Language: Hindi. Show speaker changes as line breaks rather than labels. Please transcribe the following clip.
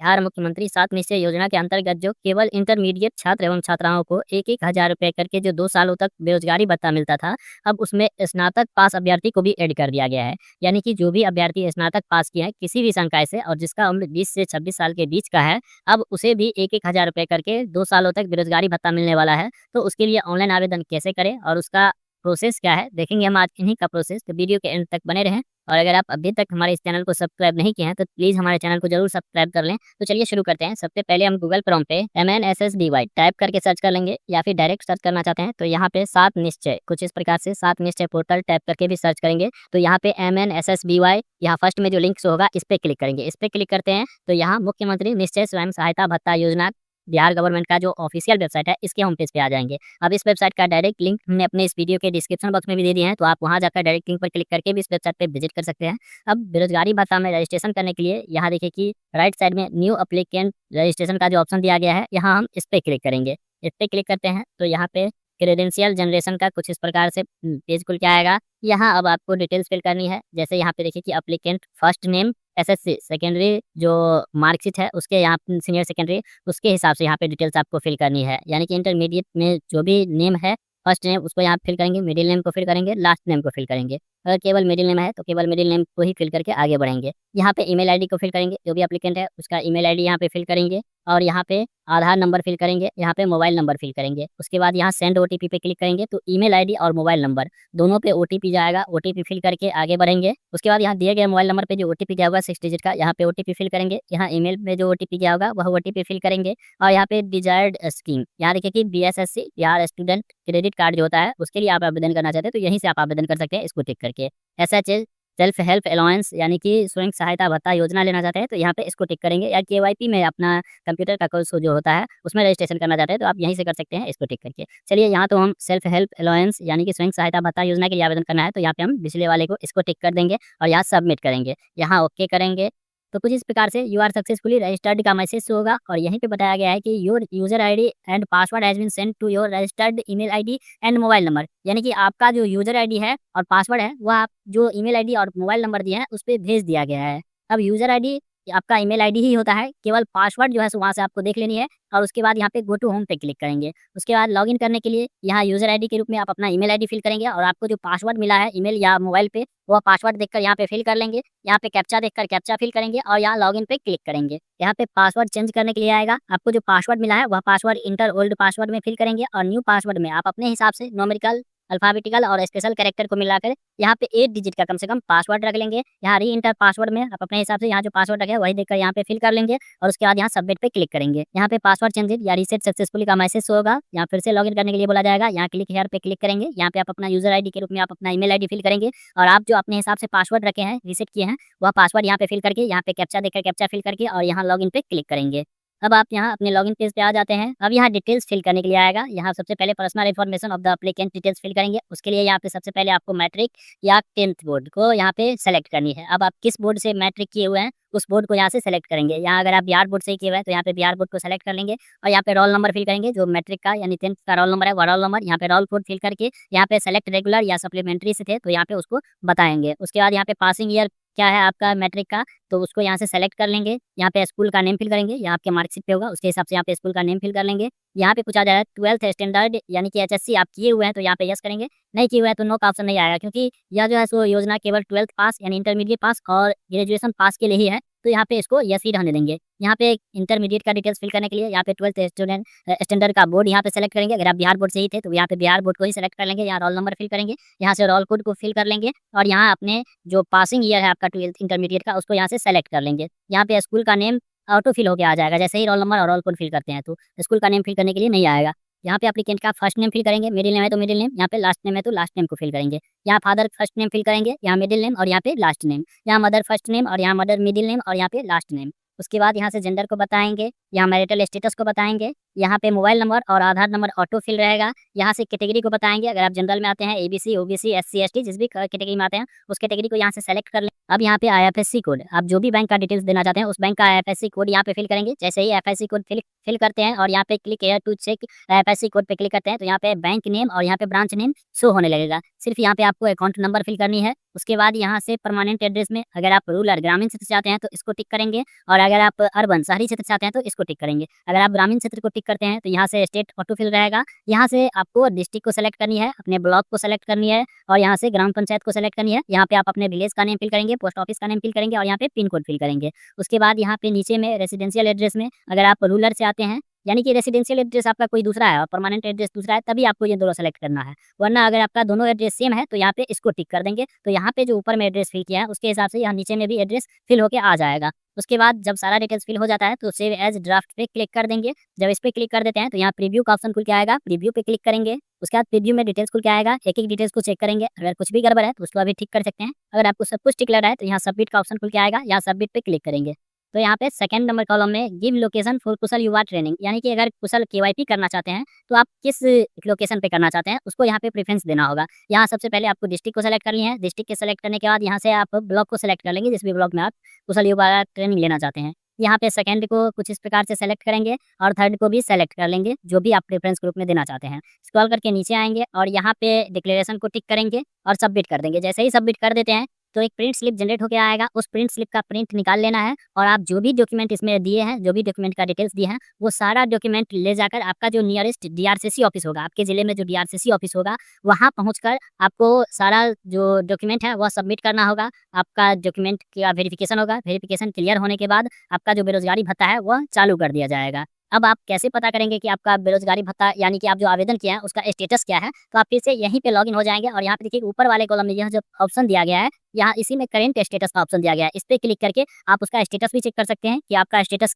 बिहार मुख्यमंत्री 7 निश्चय योजना के अंतर्गत जो केवल इंटरमीडिएट छात्र एवं छात्राओं को 1-1 हज़ार रुपए करके जो 2 सालों तक बेरोजगारी भत्ता मिलता था, अब उसमें स्नातक पास अभ्यर्थी को भी ऐड कर दिया गया है। यानी कि जो भी अभ्यर्थी स्नातक पास किया है किसी भी संकाय से और जिसका उम्र 20 से 26 साल के बीच का है, अब उसे भी 1-1 हज़ार रुपए करके 2 सालों तक बेरोजगारी भत्ता मिलने वाला है। तो उसके लिए ऑनलाइन आवेदन कैसे करें और उसका प्रोसेस क्या है, देखेंगे हम आज इन्हीं का प्रोसेस। तो वीडियो के एंड तक बने रहें और अगर आप अभी तक हमारे इस चैनल को सब्सक्राइब नहीं किए हैं तो प्लीज़ हमारे चैनल को जरूर सब्सक्राइब कर लें। तो चलिए शुरू करते हैं। सबसे पहले हम गूगल क्रोम पे MNSSBY टाइप करके सर्च कर लेंगे या फिर डायरेक्ट सर्च करना चाहते हैं तो यहाँ पे 7 निश्चय कुछ इस प्रकार से 7 निश्चय पोर्टल टाइप करके भी सर्च करेंगे। तो यहाँ पे MNSSBY यहाँ फर्स्ट में जो लिंक शो होगा इस पे क्लिक करेंगे। इस पे क्लिक करते हैं तो यहाँ मुख्यमंत्री निश्चय स्वयं सहायता भत्ता योजना बिहार गवर्नमेंट का जो ऑफिशियल वेबसाइट है इसके होम पेज पे आ जाएंगे। अब इस वेबसाइट का डायरेक्ट लिंक हमने अपने इस वीडियो के डिस्क्रिप्शन बॉक्स में भी दे दिए हैं, तो आप वहां जाकर डायरेक्ट लिंक पर क्लिक करके भी इस वेबसाइट पे विजिट कर सकते हैं। अब बेरोजगारी भत्ता में रजिस्ट्रेशन करने के लिए यहाँ देखिए कि राइट साइड में न्यू अप्लीकेंट रजिस्ट्रेशन का जो ऑप्शन दिया गया है, यहाँ हम इस पे क्लिक करेंगे। इस पे क्लिक करते हैं तो यहाँ पे क्रेडेंशियल जनरेशन का कुछ इस प्रकार से पेज खुल के आएगा। यहाँ अब आपको डिटेल्स फिल करनी है। जैसे यहाँ पे देखिए कि applicant first name SSC secondary जो मार्कशीट है उसके यहाँ सीनियर सेकेंडरी उसके हिसाब से यहाँ पे डिटेल्स आपको फिल करनी है। यानी कि इंटरमीडिएट में जो भी नेम है फर्स्ट नेम उसको यहाँ फिल करेंगे, मिडिल नेम को फिल करेंगे, लास्ट नेम को फिल करेंगे। अगर केवल मिडिल नेम है तो केवल मिडिल नेम को ही फिल करके आगे बढ़ेंगे। यहाँ पे ईमेल आईडी को फिल करेंगे, जो भी एप्लीकेंट है उसका ईमेल आईडी यहाँ पे फिल करेंगे और यहाँ पे आधार नंबर फिल करेंगे, यहाँ पे मोबाइल नंबर फिल करेंगे। उसके बाद यहाँ सेंड ओटीपी पे क्लिक करेंगे तो ईमेल आईडी और मोबाइल नंबर दोनों पे ओटीपी जाएगा। ओटीपी फिल करके आगे बढ़ेंगे। उसके बाद यहाँ दिए गए मोबाइल नंबर पे जो ओटीपी गया होगा 6 डिजिट का, यहाँ पे ओटीपी फिल करेंगे। यहाँ ईमेल में जो ओटीपी गया होगा वह ओटीपी फिल करेंगे और यहाँ पे डिजायर्ड स्कीम यहाँ देखिए कि BSSC Bihar student credit card जो होता है उसके लिए आप आवेदन करना चाहते हैं तो यहीं से आप आवेदन कर सकते हैं, इसको टिक करके। एसएचए सेल्फ हेल्प अलाउंस यानी कि स्वयं सहायता भत्ता योजना लेना चाहते हैं तो यहाँ पे इसको टिक करेंगे। या केवाईपी में अपना कंप्यूटर का कोर्स जो होता है उसमें रजिस्ट्रेशन करना चाहते हैं तो आप यहीं से कर सकते हैं, इसको टिक करके। चलिए यहाँ तो हम सेल्फ हेल्प अलाउंस यानी कि स्वयं सहायता भत्ता योजना के लिए आवेदन करना है तो यहाँ पे हम पिछले वाले को इसको टिक कर देंगे और यहाँ सबमिट करेंगे, यहाँ ओके करेंगे। तो कुछ इस प्रकार से यू आर सक्सेसफुली रजिस्टर्ड का मैसेज होगा और यहीं पे बताया गया है कि your user ID and password has been send to your registered email ID and mobile number. यानी कि आपका जो यूजर आईडी है और पासवर्ड है वह आप जो ईमेल आईडी और मोबाइल नंबर दिए हैं उस पर भेज दिया गया है। अब यूजर आईडी आपका ईमेल आईडी ही होता है, केवल पासवर्ड जो है सो वहाँ से आपको देख लेनी है और उसके बाद यहाँ पे गो टू होम पे क्लिक करेंगे। उसके बाद लॉगिन करने के लिए यहाँ यूजर आईडी के रूप में आप अपना ईमेल आईडी फिल करेंगे और आपको जो पासवर्ड मिला है ईमेल या मोबाइल पे वह पासवर्ड देखकर यहाँ पे फिल कर लेंगे। यहाँ पे कैप्चा देखकर कैप्चा फिल करेंगे और यहाँ लॉगिन पे क्लिक करेंगे। यहाँ पे पासवर्ड चेंज करने के लिए आएगा, आपको जो पासवर्ड मिला है वह पासवर्ड इंटर ओल्ड पासवर्ड में फिल करेंगे और न्यू पासवर्ड में आप अपने हिसाब से नोमेरिकल अल्फाबेटिकल और स्पेशल कैरेक्टर को मिलाकर यहाँ पे 8 डिजिट का कम से कम पासवर्ड रख लेंगे। यहाँ री इंटर पासवर्ड में आप अपने हिसाब से यहाँ जो पासवर्ड रखे वही देखकर यहाँ पे फिल कर लेंगे और उसके बाद यहाँ सबमिट पे क्लिक करेंगे। यहाँ पे पासवर्ड चेंजेड या रीसेट सक्सेसफुली का मैसेज होगा। यहाँ फिर से लॉगिन करने के लिए बोला जाएगा, यहाँ क्लिक हेयर पे क्लिक करेंगे। यहाँ पे आप अपना यूजर आईडी के रूप में आप अपना ईमेल आईडी फिल करेंगे और आप जो अपने हिसाब से पासवर्ड रखे हैं रीसेट किए हैं वह पासवर्ड यहाँ पे फिल करके यहाँ पे कैप्चा देकर कैप्चा फिल करके और यहाँ लॉगिन पे क्लिक करेंगे। अब आप यहाँ अपने लॉगिन पेज पे आ जाते हैं। अब यहाँ डिटेल्स फिल करने के लिए आएगा। यहाँ सबसे पहले personal information of the applicant details fill करेंगे। उसके लिए यहाँ पे सबसे पहले आपको मैट्रिक या 10th बोर्ड को यहाँ पे सेलेक्ट करनी है। अब आप किस बोर्ड से मैट्रिक किए हुए हैं उस बोर्ड को यहाँ से सेलेक्ट करेंगे। यहाँ अगर आप बिहार बोर्ड से किए हुए हैं तो यहाँ पे बिहार बोर्ड को सेलेक्ट कर लेंगे और यहाँ पे रोल नंबर फिल करेंगे। जो मैट्रिक का यानी 10th का रोल नंबर है वह रोल नंबर यहाँ पे रोल कोड फिल करके यहाँ पे सेलेक्ट रेगुलर या सप्लीमेंट्री से थे तो यहाँ पे उसको बताएंगे। उसके बाद यहाँ पे पासिंग ईयर क्या है आपका मैट्रिक का तो उसको यहाँ से सेलेक्ट कर लेंगे। यहाँ पे स्कूल का नेम फिल करेंगे, यहाँ आपके मार्कशीट पे होगा उसके हिसाब से यहाँ पे स्कूल का नेम फिल कर लेंगे। यहाँ पे पूछा जाएगा 12th स्टैंडर्ड यानी कि एचएससी आप किए हुए हैं तो यहाँ पे यस करेंगे, नहीं किए हुए हैं तो नो का ऑप्शन नहीं आएगा क्योंकि यह जो है सो योजना केवल 12th पास यानी इंटरमीडिएट पास और ग्रेजुएशन पास के लिए ही है तो यहाँ पे इसको यस ही रहने देंगे। यहाँ पे इंटरमीडिएट का डिटेल्स फिल करने के लिए यहाँ पे 12th स्टूडेंट स्टैंडर्ड का बोर्ड यहाँ पे सेलेक्ट करेंगे। अगर आप बिहार बोर्ड से ही थे तो यहाँ पे बिहार बोर्ड को ही सेलेक्ट कर लेंगे। यहाँ रोल नंबर फिल करेंगे, यहाँ से रोल कोड को फिल कर लेंगे और यहाँ अपने जो पासिंग ईयर है आपका 12th इंटरमीडिएट का उसको यहाँ से सेलेक्ट कर लेंगे। यहाँ पे स्कूल का नेम ऑटो फिल होके आ जाएगा, जैसे ही रोल नंबर और रोल कोड फिल करते हैं तो स्कूल का नेम फिल करने के लिए नहीं आएगा। यहाँ पे एप्लीकेंट का फर्स्ट नेम फिल करेंगे, मिडिल नेम है तो मिडिल नेम, यहाँ पे लास्ट नेम है तो लास्ट नेम को फिल करेंगे। यहाँ फादर फर्स्ट नेम फिल करेंगे, यहाँ मिडिल नेम और यहाँ पे लास्ट नेम, यहाँ मदर फर्स्ट नेम और यहाँ मदर मिडिल नेम और यहाँ पे लास्ट नेम। उसके बाद यहाँ से जेंडर को बताएंगे, यहाँ मैरिटल स्टेटस को बताएंगे, यहाँ पे मोबाइल नंबर और आधार नंबर ऑटो फिल रहेगा। यहाँ से कैटेगरी को बताएंगे, अगर आप जनरल में आते हैं एबीसी ओबीसी एससी एसटी जिस भी कैटेगरी में आते हैं उस कैटेगरी को यहाँ से सेलेक्ट कर लें। अब यहाँ पे आईएफएससी कोड आप जो भी बैंक का डिटेल्स देना चाहते हैं उस बैंक का आईएफएससी कोड यहाँ पे फिल करेंगे। जैसे ही आईएफएससी कोड फिल फिल करते हैं और यहाँ पे क्लिक हेयर टू चेक पैसे कोड पे क्लिक करते हैं तो यहाँ पे बैंक नेम और यहाँ पे ब्रांच नेम शो होने लगेगा। सिर्फ यहाँ पे आपको अकाउंट नंबर फिल करनी है। उसके बाद यहाँ से परमानेंट एड्रेस में अगर आप रूरल ग्रामीण क्षेत्र चाहते हैं तो इसको टिक करेंगे, और अगर आप अर्बन शहरी क्षेत्र चाहते हैं तो इसको टिक करेंगे। अगर आप ग्रामीण क्षेत्र को टिक करते हैं तो यहाँ से स्टेट ऑटो फिल रहेगा। यहाँ से आपको डिस्ट्रिक्ट को सेलेक्ट करनी है, अपने ब्लॉक को सेलेक्ट करनी है और यहाँ से ग्राम पंचायत को सेलेक्ट करनी है। यहाँ पे आप अपने विलेज का नेम फिल करेंगे, पोस्ट ऑफिस का नेम फिल करेंगे और यहाँ पे पिन कोड फिल करेंगे। उसके बाद यहाँ पे नीचे में रेसिडेंशियल एड्रेस में अगर आप रूरल से आते हैं, यानी कि रेसिडेंशियल एड्रेस आपका कोई दूसरा है और परमानेंट एड्रेस दूसरा है, तभी आपको ये दोनों सेलेक्ट करना है। वरना अगर आपका दोनों एड्रेस सेम है तो यहाँ पे इसको टिक कर देंगे। तो यहाँ पे जो ऊपर में एड्रेस फिल किया है उसके हिसाब से यहाँ नीचे में भी एड्रेस फिल होके आ जाएगा। उसके बाद जब सारा डिटेल्स फिल हो जाता है तो सेव एज ड्राफ्ट पे क्लिक कर देंगे। जब इस पे क्लिक कर देते हैं तो यहाँ प्रीव्यू का ऑप्शन खुल के आएगा, प्रीव्यू पे क्लिक करेंगे। उसके बाद प्रीव्यू में डिटेल्स खुल के आएगा, एक एक डिटेल्स को चेक करेंगे। अगर कुछ भी गड़बड़ है तो उसको अभी ठीक कर सकते हैं। अगर आपको सब कुछ ठीक लग रहा है तो यहाँ सबमिट का ऑप्शन खुल के आएगा, यहाँ सबमिट पे क्लिक करेंगे। तो यहाँ पे सेकंड नंबर कॉलम में गिव लोकेशन फॉर कुशल युवा ट्रेनिंग, यानी कि अगर कुशल केवाईपी करना चाहते हैं तो आप किस लोकेशन पे करना चाहते हैं उसको यहाँ पे प्रेफरेंस देना होगा। यहाँ सबसे पहले आपको डिस्ट्रिक्ट को सेलेक्ट करनी है। डिस्ट्रिक्ट के सेलेक्ट करने के बाद यहाँ से आप ब्लॉक को सेलेक्ट कर लेंगे, जिस भी ब्लॉक में आप कुशल युवा ट्रेनिंग लेना चाहते हैं। यहाँ पे सेकंड को कुछ इस प्रकार से सेलेक्ट करेंगे और थर्ड को भी सेलेक्ट कर लेंगे, जो भी आप प्रेफरेंस ग्रुप में देना चाहते हैं। स्क्रॉल करके नीचे आएंगे और यहाँ पे डिक्लेरेशन को टिक करेंगे और सबमिट कर देंगे। जैसे ही सबमिट कर देते हैं तो एक प्रिंट स्लिप जनरेट होकर आएगा। उस प्रिंट स्लिप का प्रिंट निकाल लेना है और आप जो भी डॉक्यूमेंट इसमें दिए हैं, जो भी डॉक्यूमेंट का डिटेल्स दिए हैं, वो सारा डॉक्यूमेंट ले जाकर आपका जो नियरेस्ट डीआरसीसी ऑफिस होगा, आपके जिले में जो डीआरसीसी ऑफिस होगा, वहाँ पहुँचकर आपको सारा जो डॉक्यूमेंट है वह सबमिट करना होगा। आपका डॉक्यूमेंट का वेरिफिकेशन होगा। वेरिफिकेशन क्लियर होने के बाद आपका जो बेरोजगारी भत्ता है वह चालू कर दिया जाएगा। अब आप कैसे पता करेंगे कि आपका बेरोजगारी भत्ता, यानी कि आप जो आवेदन किया है उसका स्टेटस क्या है? तो आप फिर से यहीं पे लॉगिन हो जाएंगे और यहाँ पे देखिए ऊपर वाले कॉलम में यह जो ऑप्शन दिया गया है, यहाँ इसी में करेंट स्टेटस का ऑप्शन दिया गया है। इस पे क्लिक करके आप उसका स्टेटस भी चेक कर सकते हैं कि आपका स्टेटस